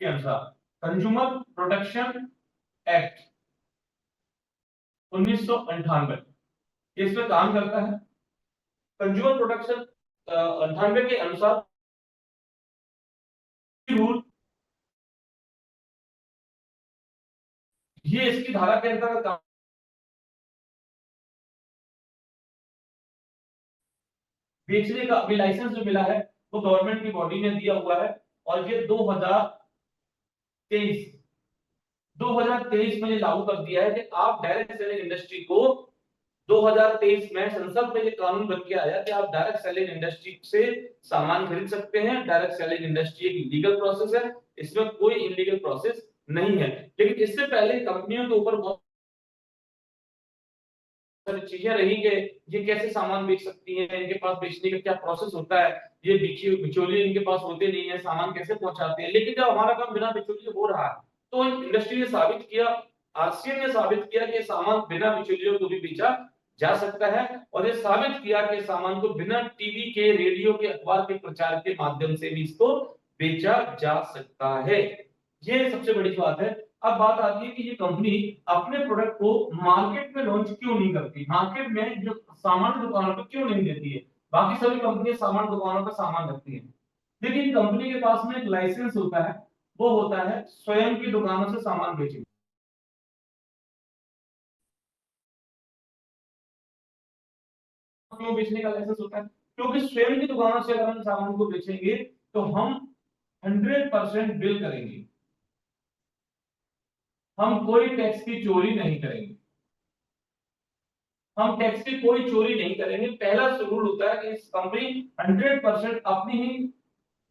के अनुसार consumer protection act 1998 इसमें काम करता है। कंज्यूमर प्रोटेक्शन 98 के अनुसार रूल ये इसकी धारा के अंतर्गत काम बेचने का अभी लाइसेंस जो मिला है वो गवर्नमेंट की बॉडी ने दिया हुआ है और ये 2023 में ये लागू कर दिया है कि आप डायरेक्ट सेलिंग इंडस्ट्री को 2023 में संसद में ये कानून बन के आया कि आप डायरेक्ट सेलिंग इंडस्ट्री से सामान खरीद सकते हैं। डायरेक्ट सेलिंग इंडस्ट्री एक लीगल प्रोसेस है, इसमें कोई इलीगल प्रोसेस नहीं है। लेकिन इससे पहले कंपनियों के ऊपर बहुत सारी चीजें रही कि ये कैसे सामान बेच सकती हैं, इनके पास बेचने का क्या प्रोसेस होता है, ये बिचौलिए इनके पास होते नहीं है, सामान कैसे पहुंचाते हैं। लेकिन जब हमारा काम बिना बिचौलिए हो रहा है तो इंडस्ट्री ने साबित किया, आरसीएम ने साबित किया कि सामान बिना बिचौलियों को भी बेचा जा सकता है और ये साबित किया कि सामान को बिना टीवी के, रेडियो के, अखबार के प्रचार के माध्यम से भी इसको बेचा जा सकता है। ये सबसे बड़ी बात है। अब बात आती है कि ये कंपनी अपने प्रोडक्ट को मार्केट में लॉन्च क्यों नहीं करती, मार्केट में जो सामान्य दुकानों पर क्यों नहीं देती है। बाकी सभी कंपनियां सामान्य दुकानों पर सामान रखती हैं, लेकिन कंपनी के पास में एक लाइसेंस होता है, वो होता है स्वयं की दुकानों से सामान बेचने। क्यों बेचने का लाइसेंस होता है? क्योंकि स्वयं की दुकानों से अगर हम सामान को बेचेंगे तो हम 100% बिल करेंगे, हम कोई टैक्स की चोरी नहीं करेंगे, हम टैक्स की कोई चोरी नहीं करेंगे। पहला रूल होता है कि इस कंपनी 100% अपनी ही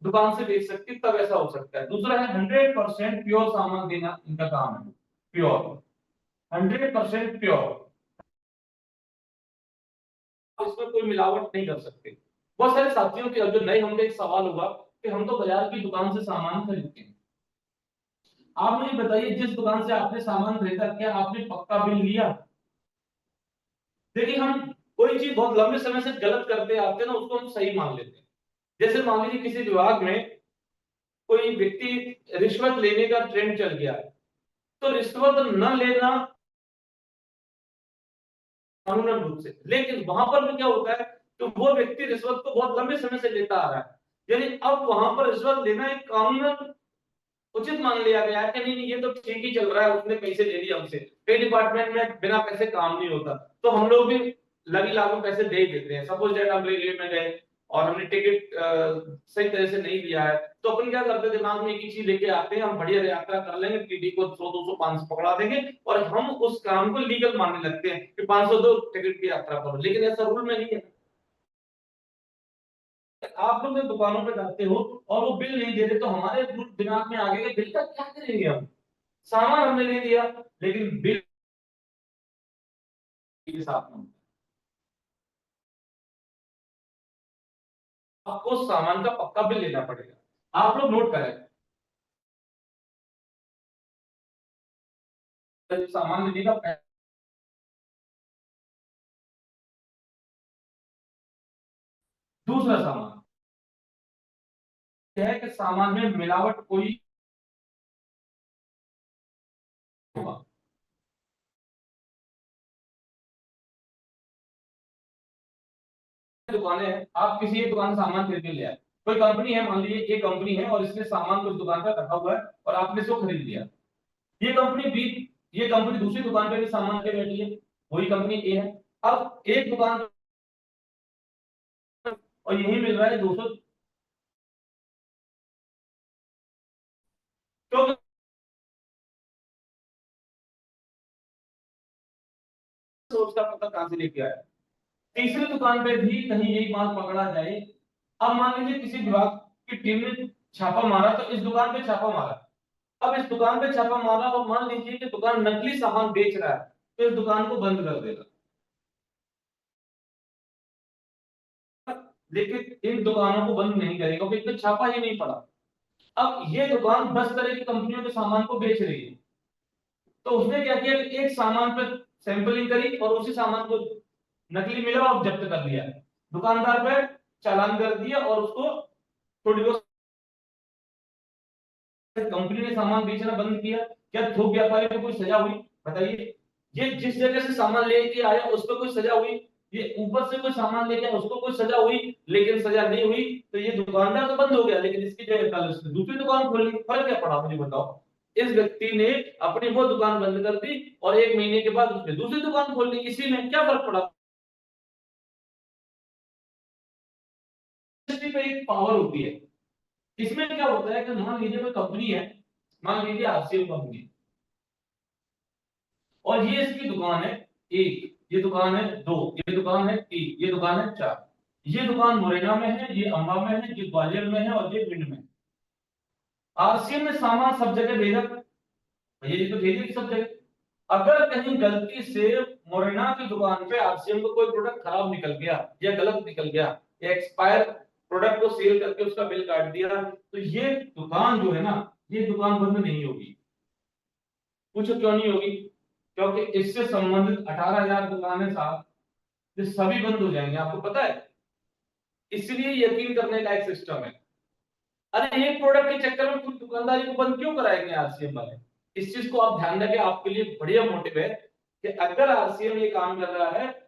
दुकान से बेच सकती, तब ऐसा हो सकता है। दूसरा है 100% प्योर सामान देना इनका काम है, प्योर, 100% प्योर, इसमें कोई मिलावट नहीं कर सकते। बहुत सारे साथियों के जो नए होंगे एक सवाल होगा कि हम तो बाजार की दुकान से सामान खरीदते हैं, आप मुझे बताइए जिस दुकान से आपने सामान खरीदा क्या आपने पक्का बिल लिया? देखिए हम कोई चीज बहुत लंबे समय से गलत करते आते हैं ना, उसको हम सही मान लेते हैं। जैसे मान लीजिए किसी विभाग में कोई व्यक्ति रिश्वत लेने का ट्रेंड चल गया, तो रिश्वत न लेना कानूनन रूप से, लेकिन वहां पर भी क्या होता है तो वो व्यक्ति रिश्वत को बहुत लंबे समय से लेता आ रहा है, यानी अब वहां पर रिश्वत लेना एक कानूनन उचित मान लिया गया है कि नहीं नहीं ये तो ठीक ही चल रहा है, उसने पैसे ले लिए हमसे। कई डिपार्टमेंट में बिना पैसे काम नहीं होता, तो हम लोग भी लगी लागू पैसे दे ही देते हैं। सपोज दैट हम रेलवे में गए और हमने टिकट सही तरह से नहीं लिया है, तो अपन क्या करते हैं दिमाग में एक ही चीज लेके आते हैं, हम बढ़िया यात्रा कर लेंगे, टीटी को 100 200 500 पकड़ा देंगे और हम उस काम को लीगल मानने लगते हैं कि 500 दो टिकट की यात्रा करो। लेकिन ऐसा रूल में नहीं है। आप लोग जब दुकानों पे जाते हो और वो बिल नहीं दे रहे तो हमारे दिमाग में आ गया कि बिल का क्या करेंगे हम, सामान हमने ले लिया लेकिन बिल के साथ में आपको सामान का पक्का बिल लेना पड़ेगा। आप लोग नोट करें, जब सामान लेने का दूसरा सामान यह है कि सामान में मिलावट कोई होगा। दुकानें हैं, आप किसी एक दुकान से सामान खरीद के ले आए, कोई कंपनी है, मान लीजिए एक कंपनी है और इसने सामान कुछ दुकान पर रखा हुआ है और आपने इसको खरीद लिया। ये कंपनी बी, ये कंपनी दूसरी दुकान पे भी सामान के बैठी है, वही कंपनी ए है। अब एक दुकान और यही मिल रहा है 200, तो सोच का पता कहां से लेके आया। तीसरी दुकान पे भी कहीं यही माल पकड़ा जाए। अब मान लीजिए किसी विभाग की टीम ने छापा मारा तो इस दुकान पे छापा मारा, अब इस दुकान पे छापा मारा और मान लीजिए कि दुकान नकली सामान बेच रहा है, तो इस दुकान को बंद कर देगा। लेकिन इन दुकानों को बंद नहीं करेगा क्योंकि इस पे छापा ही नहीं पड़ा। अब ये दुकान 10 तरह की कंपनियों के सामान को बेच रही है, तो उसने क्या किया कि एक सामान पे सैंपलिंग करी और उसी सामान को नकली मिला और जब्त कर लिया, दुकानदार पे चालान कर दिया और उसको थोड़ी बहुत कंपनी ने सामान बेचना बंद किया, क्या थोक व्यापारी को कोई सजा हुई? बताइए। ये जिस जगह से सामान लेके आया उस पर कोई सजा हुई? ये ऊपर से कोई सामान लेके आया उसको कोई सजा हुई? लेकिन सजा नहीं हुई तो ये दुकानदार तो बंद हो गया, लेकिन इसकी जगह कल उसने दूसरी दुकान खोल ली। फर्क क्या पड़ा मुझे बताओ? इस व्यक्ति ने अपनी वो दुकान बंद कर दी और 1 महीने के बाद उसने दूसरी दुकान खोल ली, इसी में क्या फर्क पड़ा? इंडस्ट्री पे एक पावर होती है। इसमें क्या होता है कि मान लीजिए कोई कंपनी है, मान लीजिए आरसीएम कंपनी, और ये इसकी दुकान है एक, ये दुकान है दो, ये दुकान है तीन, ये दुकान है चार। ये दुकान मुरैना में है, ये अंबा में है, ये ग्वालियर में है और ये भिंड में। आरसीएम ने सामान सब जगह भेजा, भैया ये तो भेजी सब जगह। अगर कहीं गलती से मुरैना की दुकान पे आरसीएम को कोई प्रोडक्ट खराब निकल गया या गलत निकल गया या एक्सपायर प्रोडक्ट को सेल करके उसका बिल काट दिया, तो ये दुकान जो है ना, ये दुकान बंद नहीं होगी। पूछो क्यों नहीं होगी? क्योंकि इससे संबंधित 18,000 दुकानें साहब, ये सभी बंद हो जाएंगे, आपको पता है। इसलिए यकीन करने का एक सिस्टम है। अरे एक प्रोडक्ट के चक्कर में कुछ दुकानदारी को बंद क्यों कराएंगे आरसीएम वाले? इस चीज को आप ध्यान रखें, आपके लिए बढ़िया मोटिव है कि अगर आरसीएम ये काम कर रहा है,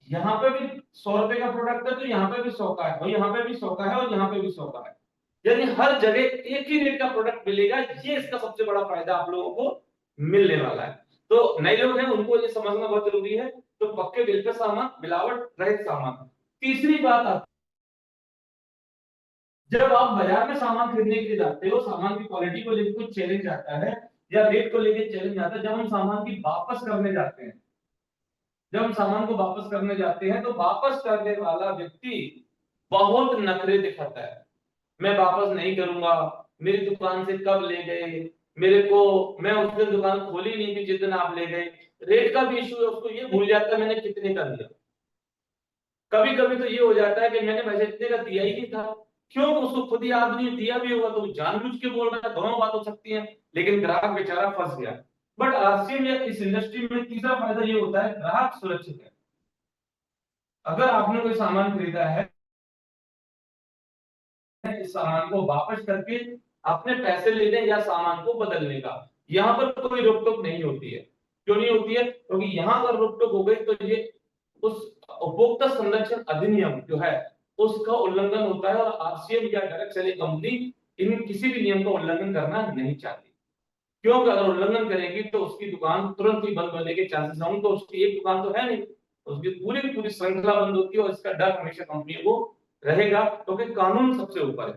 यहाँ पे भी 100 रुपए का प्रोडक्ट है तो यहाँ पे भी 100 का है और यहाँ पे भी 100 का है और यहाँ पे भी 100 का है, यानी हर जगह एक ही रेट का प्रोडक्ट मिलेगा। ये इसका सबसे बड़ा फायदा आप लोगों को मिलने वाला है। तो नए लोग हैं उनको ये समझना बहुत जरूरी है। तो पक्के बिल पे सामान, मिलावट रहित सामान। तीसरी बात आती, जब आप बाजार में सामान खरीदने के लिए जाते हो, सामान की क्वालिटी को लेकर कुछ चैलेंज आता है या रेट को लेकर चैलेंज आता है, जब हम सामान की वापस करने जाते हैं, जब हम सामान को वापस करने जाते हैं तो वापस करने वाला व्यक्ति बहुत नखरे दिखाता है। मैं वापस नहीं करूंगा, मेरी दुकान से कब ले गए, मेरे को, मैं उस दिन दुकान खोली नहीं थी जिस दिन आप ले गए। रेट का भी इशू है, उसको ये भूल जाता है मैंने कितने का दिया। कभी कभी तो ये हो जाता है कि मैंने वैसे इतने का दिया ही नहीं था। क्यों? उसको खुद याद नहीं, दिया भी होगा तो वो जानबूझ के बोल रहा है, दोनों बात हो सकती है, लेकिन ग्राहक बेचारा फंस गया। बट आरसीएम या इस इंडस्ट्री में तीसरा फायदा ये होता है, ग्राहक सुरक्षित है। अगर आपने कोई सामान खरीदा है, इस सामान को वापस करके अपने पैसे लेने या सामान को बदलने का, यहाँ पर कोई रोक टोक नहीं होती है। क्यों नहीं होती है? क्योंकि यहाँ अगर रोक टोक हो गई तो ये उस उपभोक्ता संरक्षण अधिनियम जो है उसका उल्लंघन होता है, और आरसीएम या डायरेक्ट सेलिंग कंपनी इन किसी भी नियम का उल्लंघन करना नहीं चाहती। क्योंकि अगर उल्लंघन करेगी तो उसकी दुकान तुरंत ही बंद होने के चांसेस हैं। तो उसकी एक दुकान तो है नहीं, उसकी पूरी की पूरी श्रृंखला बंद होती है, और इसका डर हमेशा कंपनी को रहेगा, क्योंकि कानून सबसे ऊपर है,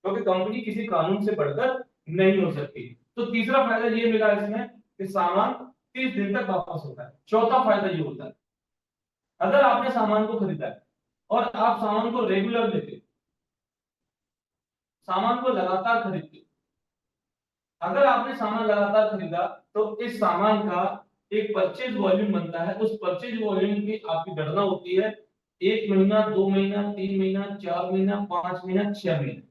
क्योंकि कंपनी किसी कानून से बढ़कर नहीं हो सकती। तो तीसरा फायदा ये मिला इसमें कि सामान 30 दिन तक वापस होता है। चौथा फायदा ये होता है, अगर आपने सामान को खरीदा है और आप सामान को रेगुलर लेते, सामान को लगातार खरीदते, अगर आपने सामान लगातार खरीदा तो इस सामान का एक परचेज वॉल्यूम बनता है। उस परचेज वॉल्यूम की आपकी गणना होती है 1 महीना, 2 महीना, 3 महीना, 4 महीना, 5 महीना, 6 महीना।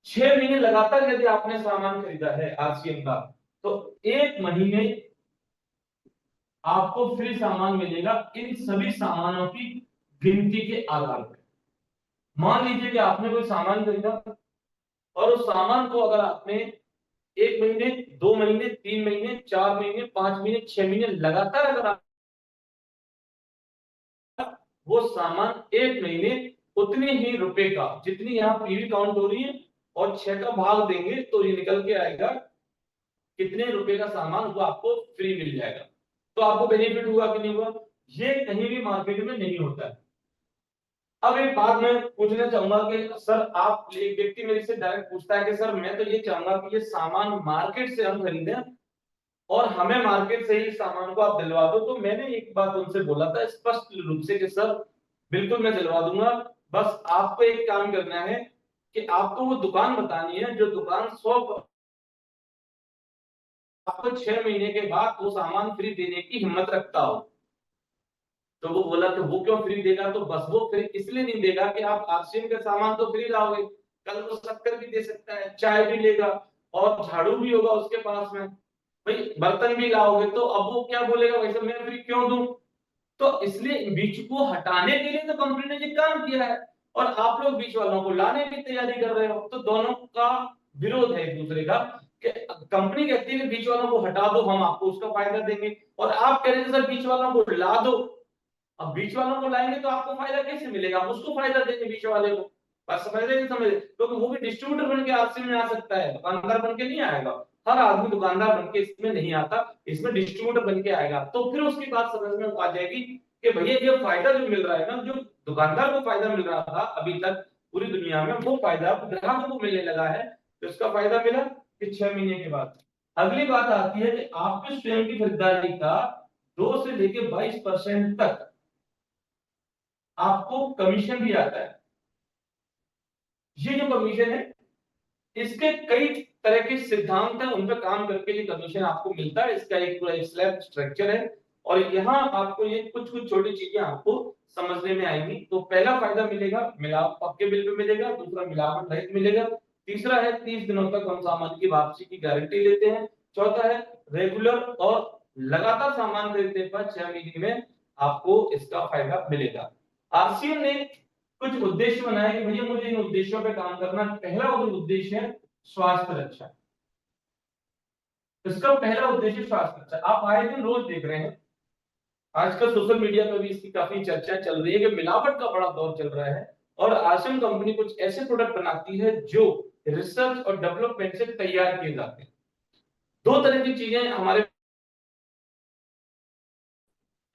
6 महीने लगातार यदि आपने सामान खरीदा है आरसीएम का, तो 1 महीने आपको फ्री सामान मिलेगा इन सभी सामानों की गिनती के आधार पर। मान लीजिए कि आपने कोई सामान खरीदा और उस सामान को अगर आपने 1 महीने, 2 महीने, 3 महीने, 4 महीने, 5 महीने, 6 महीने लगातार अगर आप वो सामान 1 महीने उतने ही रुपए का, जितनी यहाँ पीवी काउंट हो रही है, और 6 का भाग देंगे तो ये निकल के आएगा कितने रुपए का सामान वो आपको फ्री मिल जाएगा। तो आपको बेनिफिट हुआ कि नहीं हुआ? ये कहीं भी मार्केट में नहीं होता है। अब एक बात मैं पूछना चाहूंगा कि सर, आप, एक व्यक्ति मेरे से डायरेक्ट पूछता है कि सर मैं तो ये चाहूंगा कि ये सामान मार्केट से हम खरीदें और हमें मार्केट से ही सामान को आप दिलवा दो। तो मैंने एक बात उनसे बोला था स्पष्ट रूप से कि सर बिल्कुल मैं दिलवा दूंगा, बस आपको एक काम करना है कि आपको वो दुकान बतानी है जो दुकान 100, आपको 6 महीने के बाद वो सामान फ्री देने की हिम्मत रखता हो। तो वो बोला कि वो क्यों फ्री देगा? तो बस वो फ्री इसलिए नहीं देगा कि आप आरसीएम का सामान तो फ्री लाओगे, कल वो शक्कर भी दे सकता है, चाय भी लेगा और झाड़ू भी होगा उसके पास में, भाई बर्तन भी लाओगे, तो अब वो क्या बोलेगा, भाई साहब मैं फ्री क्यों दूं? तो इसलिए बीच को हटाने के लिए तो कंपनी ने ये काम किया है, और आप लोग बीच वालों को लाने की तैयारी कर रहे हो। तो दोनों का विरोध है एक दूसरे का, कि कंपनी कहती है कि बीच वालों को हटा दो, हम आपको उसका फायदा देंगे, और आप कह रहे हैं सर बीच वालों को ला दो। अब बीच वालों को लाएंगे तो आपको फायदा कैसे मिलेगा, आप उसको फायदा देंगे बीच वाले को। बस समझ रहे हैं, समझ रहे, क्योंकि वो भी डिस्ट्रीब्यूटर बन के आपसी में आ सकता है, दुकानदार बन के नहीं आएगा। हर आदमी दुकानदार बन के इसमें नहीं आता, इसमें डिस्ट्रीब्यूटर बन के आएगा। तो फिर उसकी बात समझ में आ जाएगी कि भैया ये फायदा जो मिल रहा है ना, जो दुकानदार को फायदा मिल रहा था अभी तक पूरी दुनिया में, वो फायदा ग्राहकों को मिलने लगा है। तो इसका फायदा मिला कि 6 महीने के बाद। अगली बात आती है कि आपके स्वयं की खरीदारी का 2 से लेकर 22% तक आपको कमीशन भी आता है। ये जो कमीशन है, इसके कई तरह के सिद्धांत हैं, उन पर काम करके ये कमीशन आपको मिलता है। इसका एक पूरा स्लैब स्ट्रक्चर है, और यहाँ आपको ये कुछ कुछ छोटी चीजें आपको समझने में आएंगी। तो पहला फायदा मिलेगा मिलावट पक्के बिल पे मिलेगा, दूसरा मिलावट रहित मिलेगा, तीसरा है 30 दिनों तक हम सामान की वापसी की गारंटी लेते हैं, चौथा है रेगुलर और लगातार सामान खरीदने पर 6 महीने में आपको इसका फायदा मिलेगा। आरसीएम ने कुछ उद्देश्य बनाए कि भैया मुझे इन उद्देश्यों पे काम करना। पहला उद्देश्य है स्वास्थ्य रक्षा। इसका पहला उद्देश्य स्वास्थ्य रक्षा। आप आए दिन रोज देख रहे हैं, आजकल सोशल मीडिया पर भी इसकी काफी चर्चा चल रही है कि मिलावट का बड़ा दौर चल रहा है, और आसिम कंपनी कुछ ऐसे प्रोडक्ट बनाती है जो रिसर्च और डेवलपमेंट से तैयार किए जाते हैं। दो तरह की चीजें हमारे,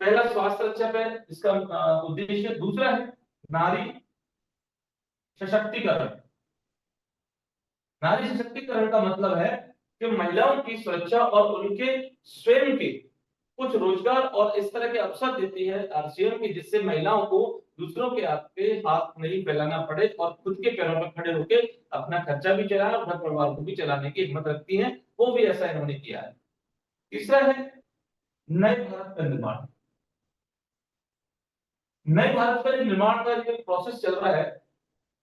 पहला स्वास्थ्य रक्षा पे इसका उद्देश्य, दूसरा है नारी सशक्तिकरण। नारी सशक्तिकरण का मतलब है कि महिलाओं की सुरक्षा और उनके स्वयं के कुछ रोजगार और इस तरह के अवसर देती है आरसीएम की, जिससे महिलाओं को दूसरों के हाथ नहीं फैलाना पड़े और खुद के पैरों पर खड़े होकर अपना खर्चा भी चलाए और घर परिवार को भी चलाने की हिम्मत रखती हैं। वो भी ऐसा इन्होंने किया है। तीसरा है नए भारत का निर्माण। नए भारत का निर्माण का जो प्रोसेस चल रहा है,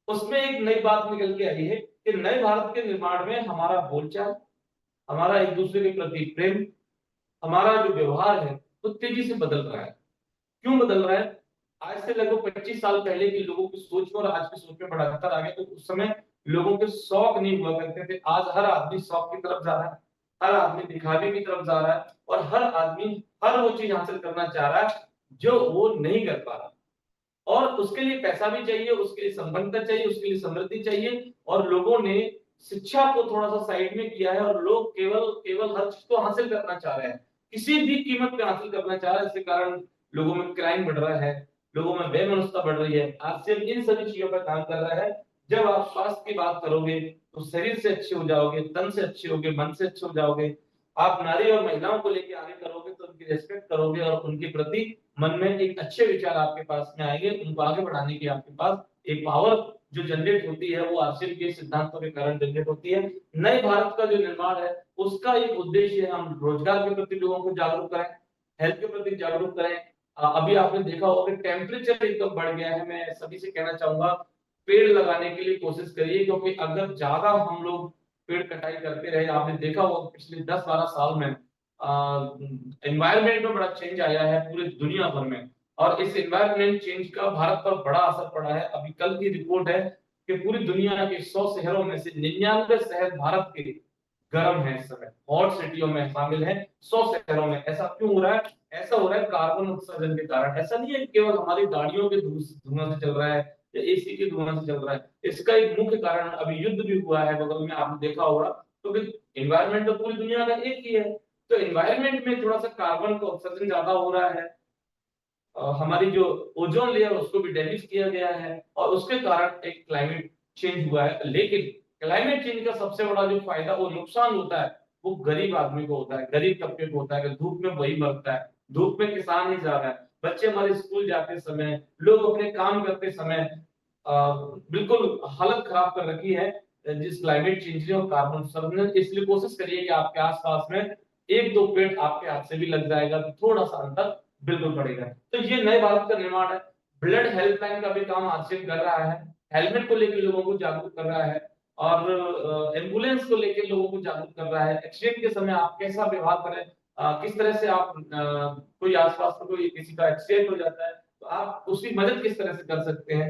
उसमें एक नई बात निकल के आई है कि नए भारत के निर्माण में हमारा बोलचाल, हमारा एक दूसरे के प्रति प्रेम, हमारा जो व्यवहार है वो तेजी से बदल रहा है। क्यों बदल रहा है? आज से लगभग 25 साल पहले के लोगों की सोच में और आज की सोच में बड़ा अंतर आ गया। तो उस समय लोगों के शौक नहीं हुआ करते थे, आज हर आदमी शौक की तरफ जा रहा है, हर आदमी दिखावे की तरफ जा रहा है, और हर आदमी हर वो चीज हासिल करना चाह रहा है जो वो नहीं कर पा रहा। और उसके लिए पैसा भी चाहिए, उसके लिए संबंधता चाहिए, उसके लिए समृद्धि चाहिए, और लोगों ने शिक्षा को थोड़ा सा साइड में किया है, और लोग केवल केवल हर चीज को हासिल करना चाह रहे हैं, किसी भी कीमत पे हासिल करना चाह रहे हैं। इसके कारण लोगों में क्राइम बढ़ रहा है, लोगों में बेमनुष्यता बढ़ रही है। आज से इन सभी चीजों पर काम कर रहा है। जब आप स्वास्थ्य की बात करोगे तो शरीर से अच्छे हो जाओगे, तन से अच्छे होगे, मन से अच्छे हो जाओगे। आप नारी और महिलाओं को लेके आगे करोगे तो उनकी रेस्पेक्ट करोगे, और उनके प्रति मन में एक अच्छे विचार आपके पास में आएंगे। उनको आगे बढ़ाने की आपके पास एक पावर जो जनरेट होती है, वो आरसीएम के सिद्धांतों के कारण जनरेट होती है। नए भारत का जो निर्माण है, उसका एक उद्देश्य है हम रोजगार के प्रति लोगों को जागरूक करें, हेल्थ के प्रति जागरूक करें। अभी आपने देखा होगा कि टेम्परेचर एकदम बढ़ गया है। मैं सभी से कहना चाहूंगा पेड़ लगाने के लिए कोशिश करिए, क्योंकि अगर ज्यादा हम लोग पेड़ कटाई करते रहे, आपने देखा होगा पिछले 10-12 साल में एनवायरनमेंट में बड़ा चेंज आया है पूरी दुनिया भर में, और इस एनवायरनमेंट चेंज का भारत पर बड़ा असर पड़ा है। अभी कल की रिपोर्ट है कि पूरी दुनिया के 100 शहरों में से 99 शहर भारत के गर्म है, इस समय हॉट सिटियों में शामिल है 100 शहरों में। ऐसा क्यों हो रहा है? ऐसा हो रहा है कार्बन उत्सर्जन के कारण। ऐसा नहीं है कि केवल हमारी गाड़ियों के धुआं से चल रहा है या एसी के धुआं से चल रहा है। इसका एक मुख्य कारण, अभी युद्ध भी हुआ है बगल में, आपने देखा होगा। तो एनवायरनमेंट तो पूरी दुनिया का एक ही है, तो एनवायरनमेंट में थोड़ा सा कार्बन का उत्सर्जन ज्यादा हो रहा है। हमारी जो ओजोन लेयर उसको भी डैमेज किया गया है, और उसके कारण एक क्लाइमेट चेंज हुआ है। लेकिन क्लाइमेट चेंज का सबसे बड़ा जो फायदा और नुकसान होता है, वो गरीब आदमी को होता है, गरीब तबके को होता है। कि धूप में वही मरता है, धूप में किसान ही जा रहा है, बच्चे हमारे स्कूल जाते समय, लोग अपने काम करते समय बिल्कुल हालत खराब कर रखी है जिस क्लाइमेट चेंज ने और कार्बन उत्सर्जन ने। इसलिए कोशिश करिए कि आपके आसपास में एक दो पेड़ आपके हाथ से भी लग जाएगा तो थोड़ा सा अंतर बिल्कुल पड़ेगा। तो ये नए भारत का निर्माण है। ब्लड हेल्पलाइन का भी काम हासिल कर रहा है, हेलमेट को लेकर लोगों को जागरूक कर रहा है, और एम्बुलेंस को लेकर लोगों को जागरूक कर रहा है। एक्सीडेंट के समय आप कैसा व्यवहार करें, किस तरह से आप कोई आसपास में कोई किसी का एक्सीडेंट हो जाता है तो आप उसकी मदद किस तरह से कर सकते हैं।